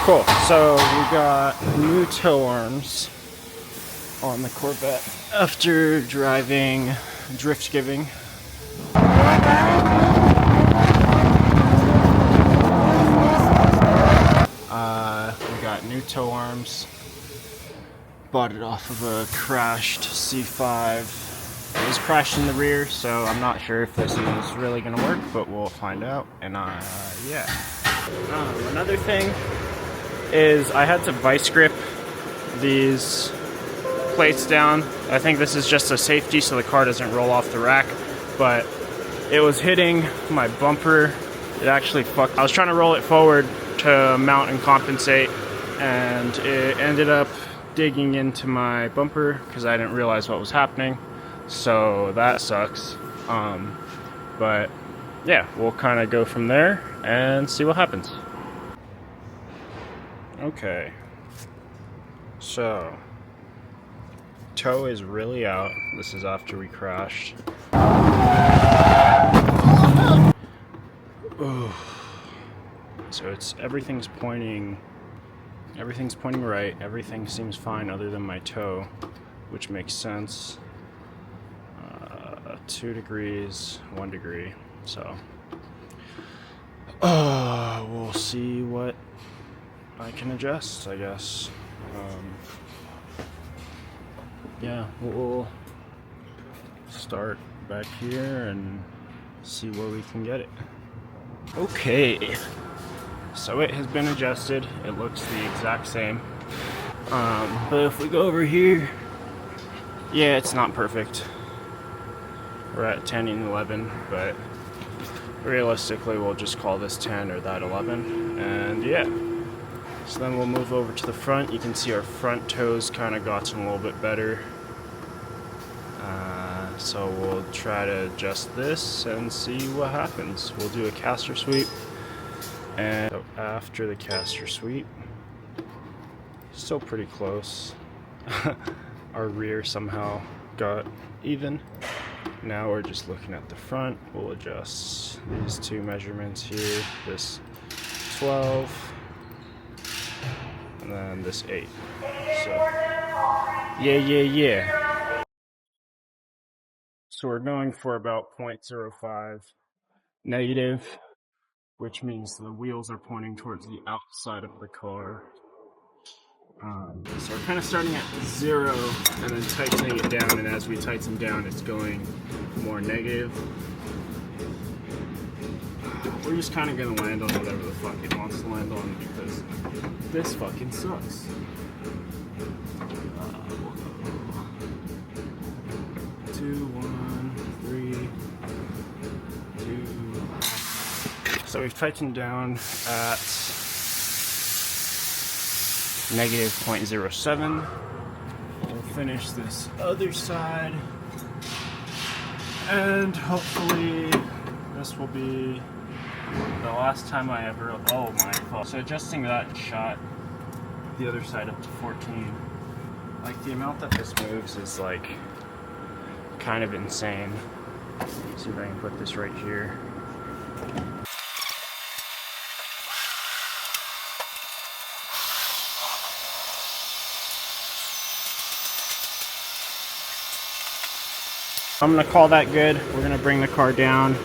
Cool, so we got new tow arms on the Corvette after driving Driftsgiving. We got new tow arms. Bought it off of a crashed C5. It was crashed in the rear, so I'm not sure if this is really gonna work, but we'll find out. And yeah. Another thing is I had to vice grip these plates down. I think this is just a safety so the car doesn't roll off the rack, but it was hitting my bumper. It actually fucked. I was trying to roll it forward to mount and compensate, and it ended up digging into my bumper because I didn't realize what was happening. So that sucks. But yeah, we'll kind of go from there and see what happens. Okay, so tow is really out. This is after we crashed. Ooh. So everything's pointing right. Everything seems fine other than my toe, which makes sense. 2 degrees, 1 degree. So we'll see what I can adjust, I guess. Yeah, we'll start back here and see where we can get it. Okay, so it has been adjusted. It looks the exact same. But if we go over here, yeah, it's not perfect. We're at 10 and 11, but realistically we'll just call this 10 or that 11, and yeah. So then we'll move over to the front. You can see our front toes kind of gotten a little bit better. So we'll try to adjust this and see what happens. We'll do a caster sweep, and so after the caster sweep, still pretty close. Our rear somehow got even. Now we're just looking at the front. We'll adjust these two measurements here. This 12. And then this 8. So, yeah. So we're going for about 0.05 negative, which means the wheels are pointing towards the outside of the car. So we're kind of starting at 0 and then tightening it down, and as we tighten down, it's going more negative. We're just kind of going to land on whatever the fuck it wants to land on because this fucking sucks. We'll go 2, 1, 3, 2. So we've tightened down at negative 0.07. We'll finish this other side, and hopefully this will be the last time I ever, oh my god. So adjusting that shot the other side up to 14. Like the amount that this moves is like kind of insane. Let's see if I can put this right here. I'm gonna call that good. We're gonna bring the car down.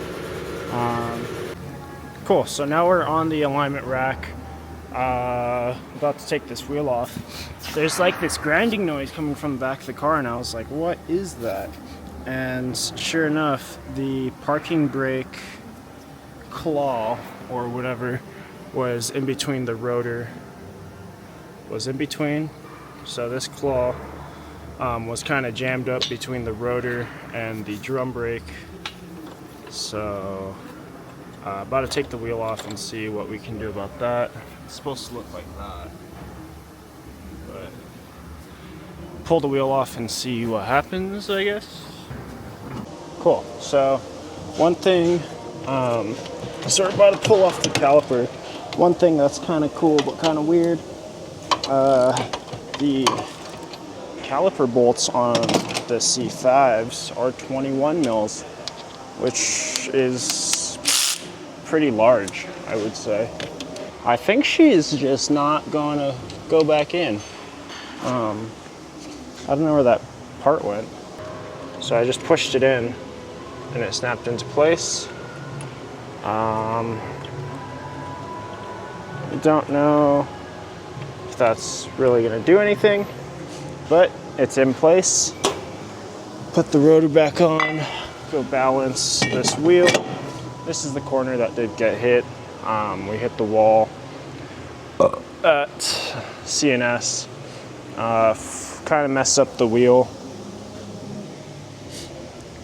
Cool, so now we're on the alignment rack. About to take this wheel off. There's like this grinding noise coming from the back of the car, and I was like, what is that? And sure enough, the parking brake claw or whatever was in between the rotor. So this claw was kind of jammed up between the rotor and the drum brake. So about to take the wheel off and see what we can do about that. It's supposed to look like that, but pull the wheel off and see what happens, I guess. Cool. So one thing, so we're about to pull off the caliper. One thing that's kind of cool but kind of weird, the caliper bolts on the C5s are 21 mils, which is pretty large, I would say. I think she's just not going to go back in. I don't know where that part went. So I just pushed it in and it snapped into place. I don't know if that's really going to do anything, but it's in place. Put the rotor back on, go balance this wheel. This is the corner that did get hit. We hit the wall at CNS. Kind of messed up the wheel.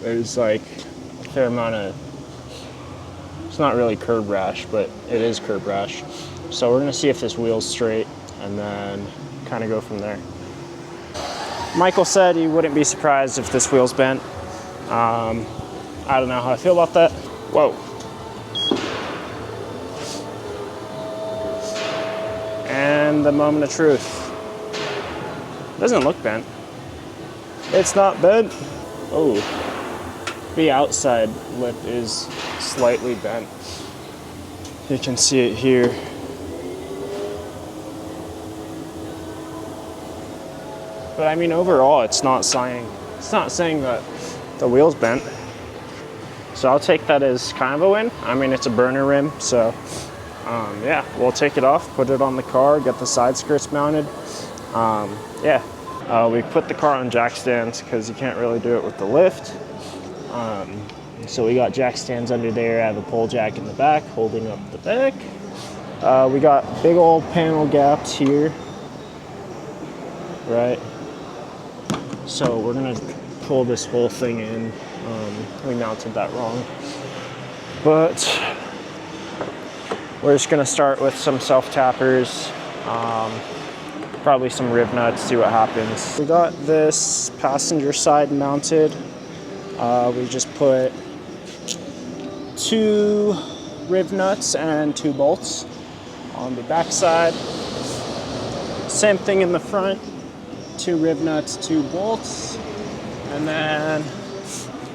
There's like a fair amount of, it's not really curb rash, but it is curb rash. So we're gonna see if this wheel's straight and then kind of go from there. Michael said he wouldn't be surprised if this wheel's bent. I don't know how I feel about that. Whoa. And the moment of truth. Doesn't look bent. It's not bent. Oh, the outside lip is slightly bent. You can see it here. But I mean, overall, it's not saying that the wheel's bent. So I'll take that as kind of a win. I mean, it's a burner rim, so yeah, we'll take it off, put it on the car, get the side skirts mounted. We put the car on jack stands because you can't really do it with the lift. So we got jack stands under there. I have a pole jack in the back holding up the back. We got big old panel gaps here, right? So we're gonna pull this whole thing in. We mounted that wrong, but we're just gonna start with some self-tappers, probably some rib nuts, see what happens. We got this passenger side mounted. We just put 2 rib nuts and 2 bolts on the back side. Same thing in the front, 2 rib nuts, 2 bolts. And then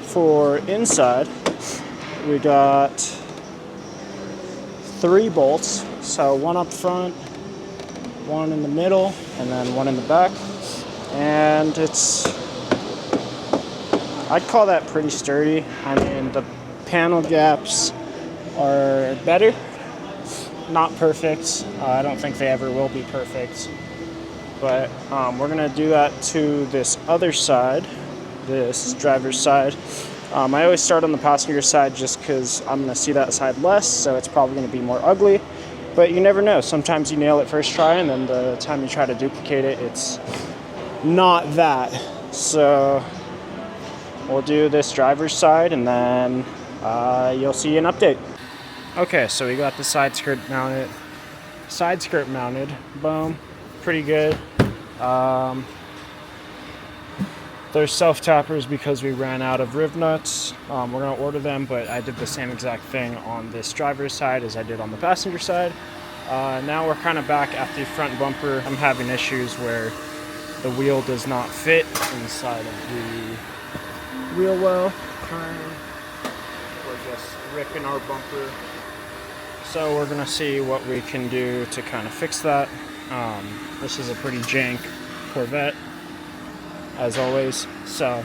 for inside, we got 3 bolts. So 1 up front, 1 in the middle, and then 1 in the back. And I'd call that pretty sturdy. I mean, the panel gaps are better, not perfect. I don't think they ever will be perfect. But we're gonna do that to this other side, this driver's side. I always start on the passenger side just because I'm gonna see that side less, so it's probably gonna be more ugly. But you never know. Sometimes you nail it first try, and then the time you try to duplicate it, it's not that. So we'll do this driver's side, and then you'll see an update. Okay, so we got the side skirt mounted. Boom, pretty good. There's self-tappers because we ran out of rib nuts. We're gonna order them, but I did the same exact thing on this driver's side as I did on the passenger side. Now we're kind of back at the front bumper. I'm having issues where the wheel does not fit inside of the wheel well. We're just ripping our bumper. So we're gonna see what we can do to kind of fix that. This is a pretty jank Corvette, as always. So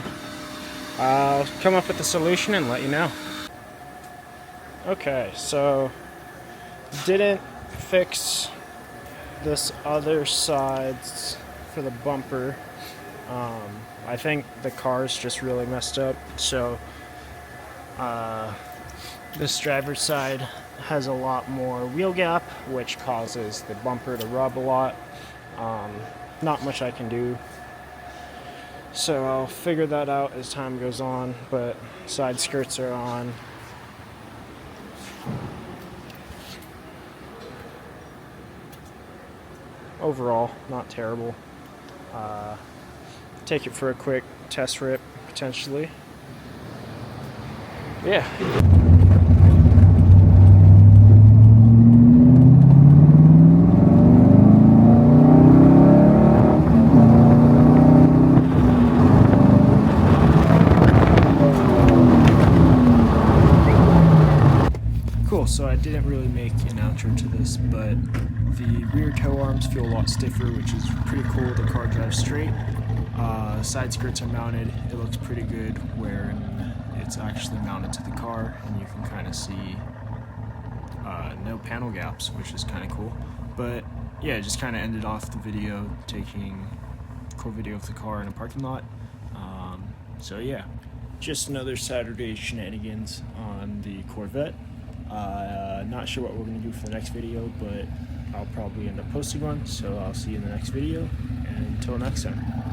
I'll come up with a solution and let you know. Okay, so didn't fix this other sides for the bumper. I think the car's just really messed up. So this driver's side has a lot more wheel gap, which causes the bumper to rub a lot. Not much I can do. So I'll figure that out as time goes on, but side skirts are on. Overall, not terrible. Take it for a quick test rip, potentially. Yeah. So I didn't really make an outro to this, but the rear tow arms feel a lot stiffer, which is pretty cool. The car drives straight. Side skirts are mounted. It looks pretty good when it's actually mounted to the car, and you can kind of see no panel gaps, which is kind of cool. But yeah, just kind of ended off the video taking a cool video of the car in a parking lot. So yeah, just another Saturday shenanigans on the Corvette. Not sure what we're going to do for the next video, but I'll probably end up posting one, so I'll see you in the next video, and until next time.